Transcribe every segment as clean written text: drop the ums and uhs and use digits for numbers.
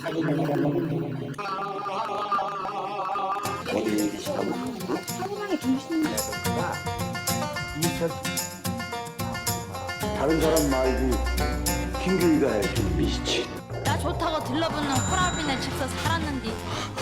어디 계시다고? 사무장이 계시는 다른 사람 말고 김규희가 해야지 미치지. 나 좋다고 들러붙는 호라비네 집서 살았는데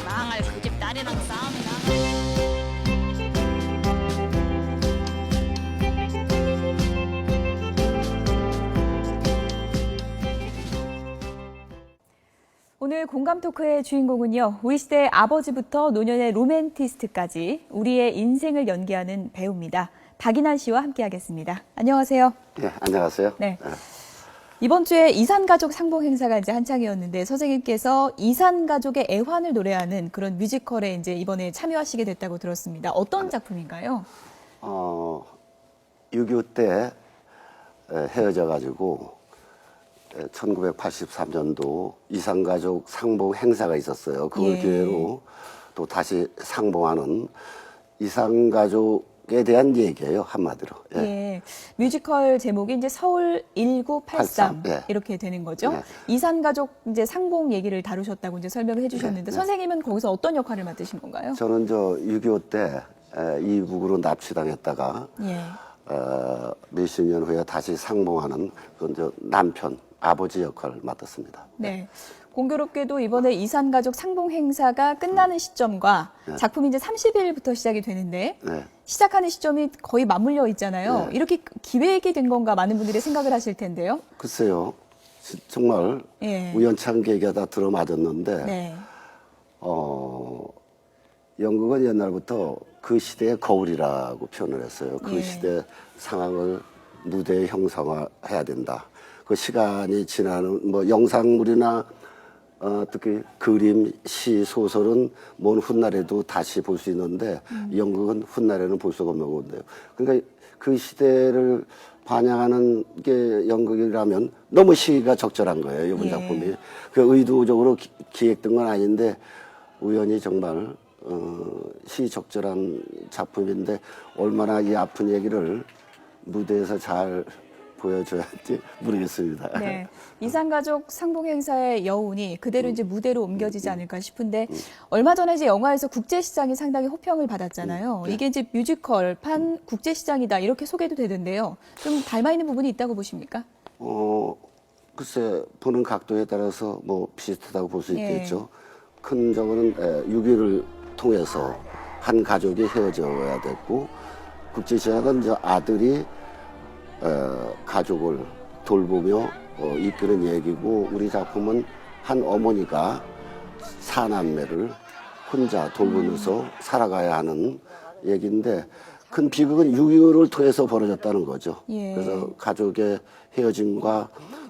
망할 그 집 딸이랑 싸움이나. 오늘 공감 토크의 주인공은요. 우리 시대 아버지부터 노년의 로맨티스트까지 우리의 인생을 연기하는 배우입니다. 박인환 씨와 함께하겠습니다. 안녕하세요. 네, 안녕하세요. 네. 이번 주에 이산가족 상봉 행사가 이제 한창이었는데 선생님께서 이산가족의 애환을 노래하는 그런 뮤지컬에 이제 이번에 참여하시게 됐다고 들었습니다. 어떤 작품인가요? 6.25 때 헤어져 가지고 1983년도 이산가족 상봉 행사가 있었어요. 그걸 예. 기회로 또 다시 상봉하는 이산가족에 대한 얘기예요, 한마디로. 예. 예. 뮤지컬 제목이 이제 서울 1983 예. 이렇게 되는 거죠. 예. 이산가족 이제 상봉 얘기를 다루셨다고 이제 설명을 해주셨는데 예. 선생님은 거기서 어떤 역할을 맡으신 건가요? 저는 6.25 때 이북으로 납치당했다가 예. 몇십 년 후에 다시 상봉하는 그건 남편, 아버지 역할을 맡았습니다. 네. 공교롭게도 이번에 이산가족 상봉 행사가 끝나는 시점과 작품이 이제 30일부터 시작이 되는데 네. 시작하는 시점이 거의 맞물려 있잖아요. 네. 이렇게 기획이 된 건가 많은 분들이 생각을 하실 텐데요. 글쎄요, 정말 예. 우연찮은 계기가 다 들어맞았는데 네. 연극은 옛날부터 그 시대의 거울이라고 표현을 했어요. 그 예. 시대 상황을 무대에 형상화해야 된다. 그 시간이 지나는 뭐 영상물이나 특히 그림, 시, 소설은 먼 훗날에도 다시 볼 수 있는데 연극은 훗날에는 볼 수가 없는 건데요. 그러니까 그 시대를 반영하는 게 연극이라면 너무 시기가 적절한 거예요. 이번 예. 작품이. 그 의도적으로 기획된 건 아닌데 우연히 정말 시적절한 작품인데 얼마나 이 아픈 얘기를 무대에서 잘 보여줘야 할지 모르겠습니다. 네. 이산가족 상봉 행사의 여운이 그대로 이제 무대로 옮겨지지 않을까 싶은데 얼마 전에 이제 영화에서 국제시장이 상당히 호평을 받았잖아요. 이게 이제 뮤지컬판 국제시장이다 이렇게 소개도 되던데요. 좀 닮아 있는 부분이 있다고 보십니까? 글쎄 보는 각도에 따라서 뭐 비슷하다고 볼 수 예. 있겠죠. 큰 점은 6.25를 통해서 한 가족이 헤어져야 됐고 국제시장은 이제 아들이 가족을 돌보며 이끄는 얘기고 우리 작품은 한 어머니가 사남매를 혼자 돌보면서 살아가야 하는 얘기인데 큰 비극은 6.25를 통해서 벌어졌다는 거죠. 예. 그래서 가족의 헤어짐과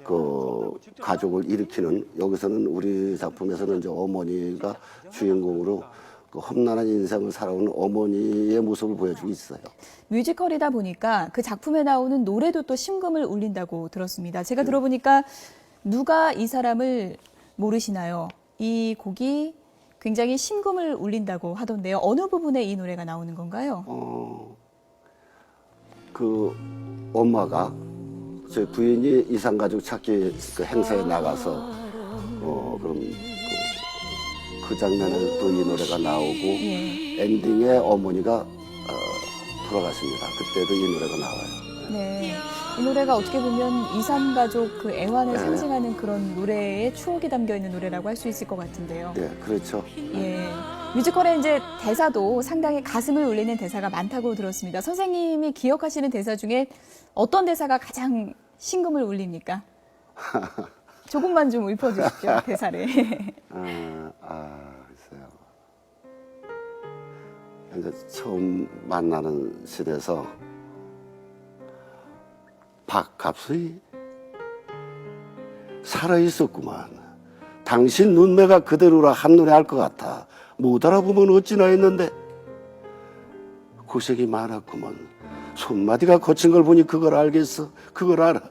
그 가족을 일으키는 여기서는 우리 작품에서는 이제 어머니가 주인공으로 그 험난한 인생을 살아오는 어머니의 모습을 보여주고 있어요. 뮤지컬이다 보니까 그 작품에 나오는 노래도 또 심금을 울린다고 들었습니다. 제가 들어보니까 누가 이 사람을 모르시나요? 이 곡이 굉장히 심금을 울린다고 하던데요. 어느 부분에 이 노래가 나오는 건가요? 그 엄마가 제 부인이 이산가족 찾기 그 행사에 나가서 그럼 그 장면에 또 이 노래가 나오고 예. 엔딩에 어머니가 돌아가십니다. 그때도 이 노래가 나와요. 네. 이 노래가 어떻게 보면 이산가족 그 애환을 네. 상징하는 그런 노래의 추억이 담겨 있는 노래라고 할 수 있을 것 같은데요. 네, 그렇죠. 예. 뮤지컬의 이제 대사도 상당히 가슴을 울리는 대사가 많다고 들었습니다. 선생님이 기억하시는 대사 중에 어떤 대사가 가장 심금을 울립니까? 조금만 좀 읊어주십시오, 대사를. 글쎄요. 이제 처음 만나는 시대에서 박갑수이 살아있었구만. 당신 눈매가 그대로라 한눈에 알 것 같아. 못 알아보면 어찌나 했는데 고생이 많았구만. 손마디가 거친 걸 보니 그걸 알겠어. 그걸 알아.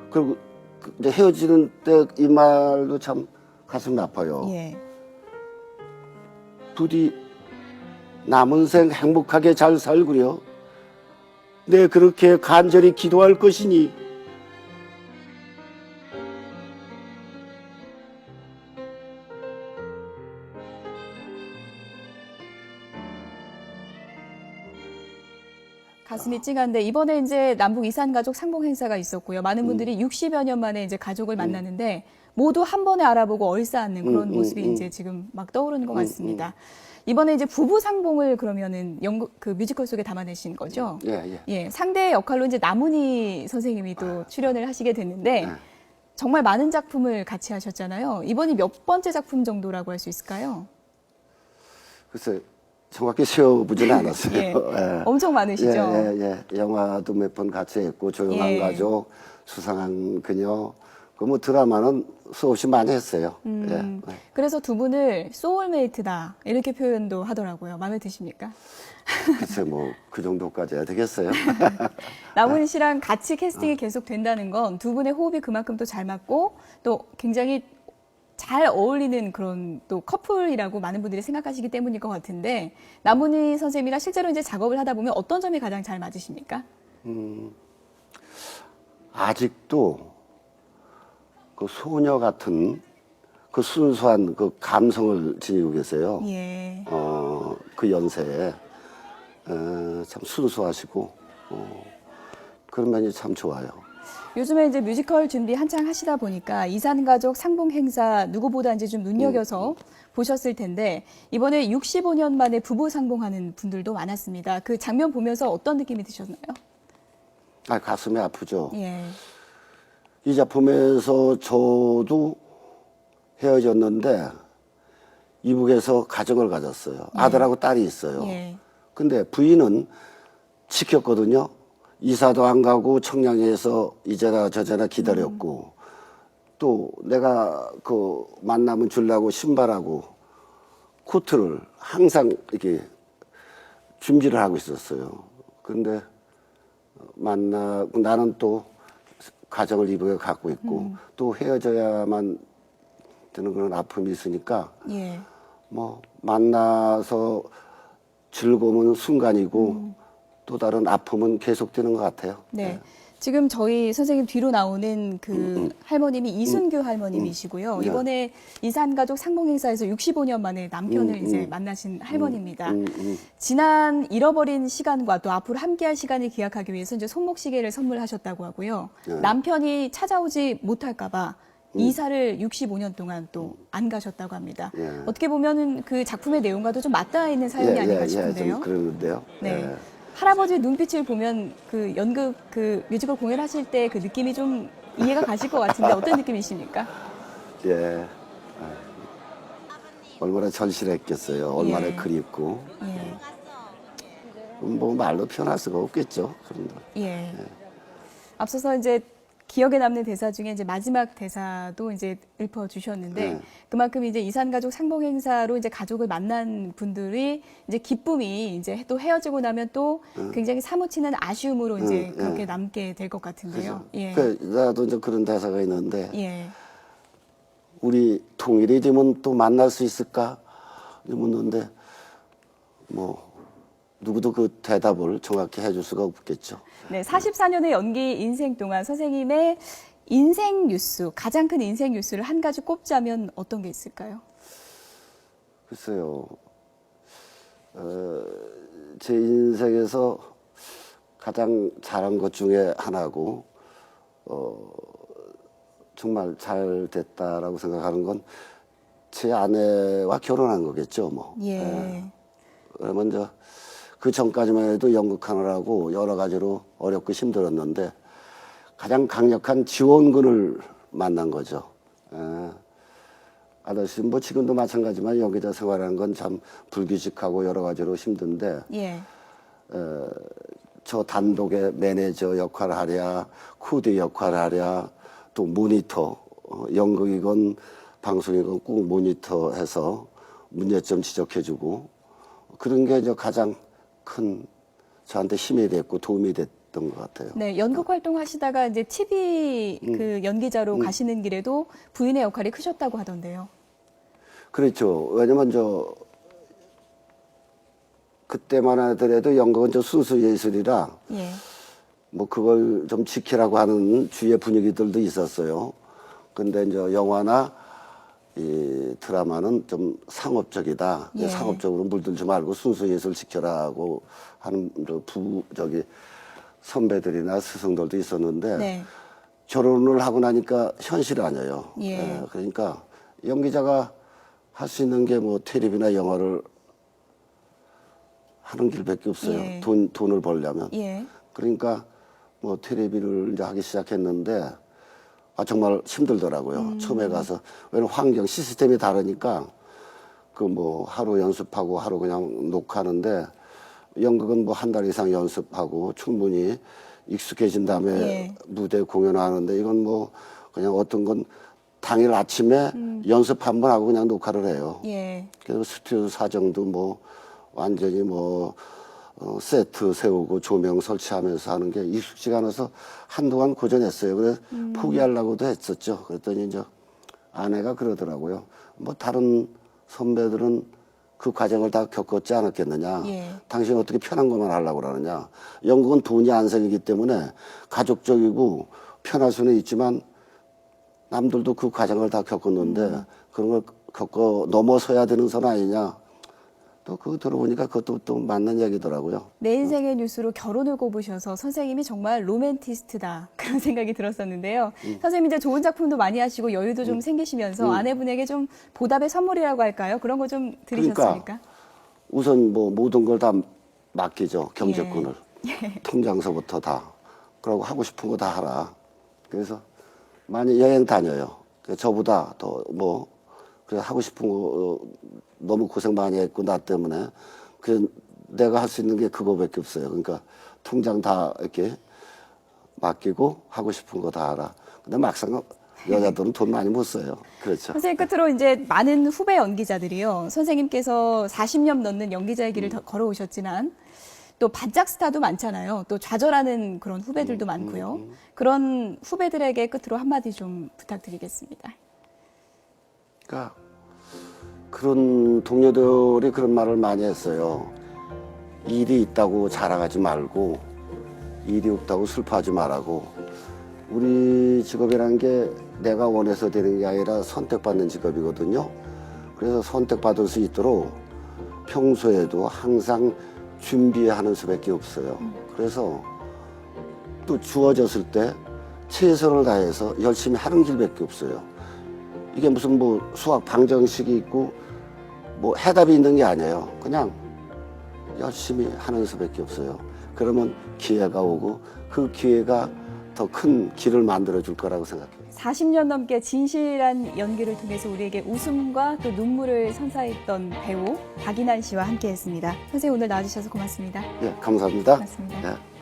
그리고 이제 헤어지는 때 이 말도 참 가슴이 아파요. 예. 부디 남은 생 행복하게 잘 살구려. 내 그렇게 간절히 기도할 것이니 가슴이 찡한데 이번에 이제 남북 이산 가족 상봉 행사가 있었고요. 많은 분들이 60여 년 만에 이제 가족을 만났는데 모두 한 번에 알아보고 얼싸안는 그런 모습이 이제 지금 막 떠오르는 것 같습니다. 이번에 이제 부부 상봉을 그러면은 그 뮤지컬 속에 담아내신 거죠? 예. 예, 상대 역할로 이제 남은희 선생님이 또 출연을 하시게 됐는데 정말 많은 작품을 같이 하셨잖아요. 이번이 몇 번째 작품 정도라고 할 수 있을까요? 글쎄 정확히 세어보지는 않았어요. 예, 엄청 많으시죠? 예. 영화도 몇 번 같이 했고 조용한 예. 가족, 수상한 그녀, 그 뭐 드라마는 수없이 많이 했어요. 예. 그래서 두 분을 소울메이트다 이렇게 표현도 하더라고요. 마음에 드십니까? 글쎄 뭐 그 정도까지 해야 되겠어요. 남은희 씨랑 같이 캐스팅이 계속 된다는 건 두 분의 호흡이 그만큼 또 잘 맞고 또 굉장히 잘 어울리는 그런 또 커플이라고 많은 분들이 생각하시기 때문일 것 같은데 남은희 선생님이랑 실제로 이제 작업을 하다 보면 어떤 점이 가장 잘 맞으십니까? 아직도 그 소녀 같은 그 순수한 그 감성을 지니고 계세요. 예. 그 연세에 참 순수하시고 그런 면이 참 좋아요. 요즘에 이제 뮤지컬 준비 한창 하시다 보니까 이산가족 상봉 행사 누구보다 이제 좀 눈여겨서 보셨을 텐데 이번에 65년 만에 부부 상봉하는 분들도 많았습니다. 그 장면 보면서 어떤 느낌이 드셨나요? 가슴이 아프죠. 예. 이 작품에서 저도 헤어졌는데 이북에서 가정을 가졌어요. 아들하고 딸이 있어요. 예. 근데 부인은 지켰거든요. 이사도 안 가고 청량리에서 이제나 저제나 기다렸고 또 내가 그 만나면 주려고 신발하고 코트를 항상 이렇게 준비를 하고 있었어요. 근데 만나고 나는 또 가정을 이북에 갖고 있고 또 헤어져야만 되는 그런 아픔이 있으니까 예. 뭐 만나서 즐거움은 순간이고 또 다른 아픔은 계속되는 것 같아요. 네. 지금 저희 선생님 뒤로 나오는 그 할머님이 이순규 할머님이시고요. 이번에 이산가족 상봉행사에서 65년 만에 남편을 이제 만나신 할머니입니다. 지난 잃어버린 시간과 또 앞으로 함께할 시간을 기약하기 위해서 이제 손목시계를 선물하셨다고 하고요. 남편이 찾아오지 못할까봐 이사를 65년 동안 또 안 가셨다고 합니다. 어떻게 보면은 그 작품의 내용과도 좀 맞닿아 있는 사연이 아닐까 싶은데요. 좀 그러는데요. 네. 할아버지의 눈빛을 보면 그 연극 그 뮤지컬 공연하실 때 그 느낌이 좀 이해가 가실 것 같은데 어떤 느낌이십니까? 예. 얼마나 절실했겠어요. 얼마나 예. 그립고. 예. 뭐 말로 표현할 수가 없겠죠. 그런데. 예. 앞서서 이제 기억에 남는 대사 중에 이제 마지막 대사도 이제 읊어주셨는데 그만큼 이제 이산가족 상봉행사로 이제 가족을 만난 분들이 이제 기쁨이 이제 또 헤어지고 나면 또 굉장히 사무치는 아쉬움으로 이제 그렇게 남게 될 것 같은데요. 예. 나도 이제 그런 대사가 있는데 예. 우리 통일이 되면 또 만날 수 있을까? 묻는데 뭐 누구도 그 대답을 정확히 해줄 수가 없겠죠. 네, 44년의 연기 인생 동안 선생님의 인생 뉴스, 가장 큰 인생 뉴스를 한 가지 꼽자면 어떤 게 있을까요? 글쎄요. 제 인생에서 가장 잘한 것 중에 하나고 정말 잘 됐다라고 생각하는 건 제 아내와 결혼한 거겠죠. 뭐. 예. 먼저 그 전까지만 해도 연극하느라고 여러 가지로 어렵고 힘들었는데 가장 강력한 지원군을 만난 거죠. 아저씨 뭐 지금도 마찬가지지만 연기자 생활하는 건 참 불규칙하고 여러 가지로 힘든데 예. 저 단독의 매니저 역할을 하랴, 코디 역할을 하랴, 또 모니터, 연극이건 방송이건 꼭 모니터해서 문제점 지적해주고 그런 게 이제 가장 큰 저한테 힘이 됐고 도움이 됐던 것 같아요. 네, 연극 활동하시다가 이제 TV 그 연기자로 가시는 길에도 부인의 역할이 크셨다고 하던데요. 그렇죠. 왜냐면 그때만 하더라도 연극은 저 순수 예술이라 예. 뭐 그걸 좀 지키라고 하는 주위의 분위기들도 있었어요. 근데 이제 영화나 이 드라마는 좀 상업적이다. 예. 상업적으로 물들지 말고 순수 예술 지켜라고 하는 선배들이나 스승들도 있었는데 네. 결혼을 하고 나니까 현실이 아니에요. 예. 그러니까 연기자가 할 수 있는 게 뭐 텔레비나 영화를 하는 길밖에 없어요. 예. 돈을 벌려면. 예. 그러니까 뭐 텔레비를 이제 하기 시작했는데 정말 힘들더라고요. 처음에 가서. 왜냐면 환경, 시스템이 다르니까 그 뭐 하루 연습하고 하루 그냥 녹화하는데 연극은 뭐 한 달 이상 연습하고 충분히 익숙해진 다음에 예. 무대 공연하는데 이건 뭐 그냥 어떤 건 당일 아침에 연습 한 번 하고 그냥 녹화를 해요. 예. 그래서 스튜디오 사정도 뭐 완전히 뭐 세트 세우고 조명 설치하면서 하는 게 익숙지가 않아서 한동안 고전했어요. 그래서 포기하려고도 했었죠. 그랬더니 이제 아내가 그러더라고요. 뭐 다른 선배들은 그 과정을 다 겪었지 않았겠느냐. 예. 당신 어떻게 편한 것만 하려고 그러느냐. 연극은 돈이 안 생기기 때문에 가족적이고 편할 수는 있지만 남들도 그 과정을 다 겪었는데 그런 걸 겪어 넘어서야 되는 선 아니냐. 또 그거 들어보니까 그것도 또 맞는 얘기더라고요. 내 인생의 뉴스로 결혼을 꼽으셔서 선생님이 정말 로맨티스트다 그런 생각이 들었었는데요. 선생님 이제 좋은 작품도 많이 하시고 여유도 좀 생기시면서 아내분에게 좀 보답의 선물이라고 할까요? 그런 거 좀 드리셨습니까? 그러니까 우선 뭐 모든 걸 다 맡기죠. 경제권을. 통장서부터 다. 그러고 하고 싶은 거 다 하라. 그래서 많이 여행 다녀요. 저보다 더 뭐 그래서 하고 싶은 거 너무 고생 많이 했고 나 때문에 그 내가 할 수 있는 게 그거밖에 없어요. 그러니까 통장 다 이렇게 맡기고 하고 싶은 거 다 하라. 근데 막상 여자들은 돈 많이 못 써요. 그렇죠. 선생님 끝으로 이제 많은 후배 연기자들이요. 선생님께서 40년 넘는 연기자의 길을 걸어오셨지만 또 반짝 스타도 많잖아요. 또 좌절하는 그런 후배들도 많고요. 그런 후배들에게 끝으로 한마디 좀 부탁드리겠습니다. 그러니까 그런 동료들이 그런 말을 많이 했어요. 일이 있다고 자랑하지 말고 일이 없다고 슬퍼하지 말라고. 우리 직업이라는 게 내가 원해서 되는 게 아니라 선택받는 직업이거든요. 그래서 선택받을 수 있도록 평소에도 항상 준비하는 수밖에 없어요. 그래서 또 주어졌을 때 최선을 다해서 열심히 하는 길밖에 없어요. 이게 무슨 뭐 수학 방정식이 있고 뭐 해답이 있는 게 아니에요. 그냥 열심히 하는 수밖에 없어요. 그러면 기회가 오고 그 기회가 더 큰 길을 만들어 줄 거라고 생각해요. 40년 넘게 진실한 연기를 통해서 우리에게 웃음과 또 눈물을 선사했던 배우 박인환 씨와 함께했습니다. 선생님 오늘 나와주셔서 고맙습니다. 예, 감사합니다. 고맙습니다. 예.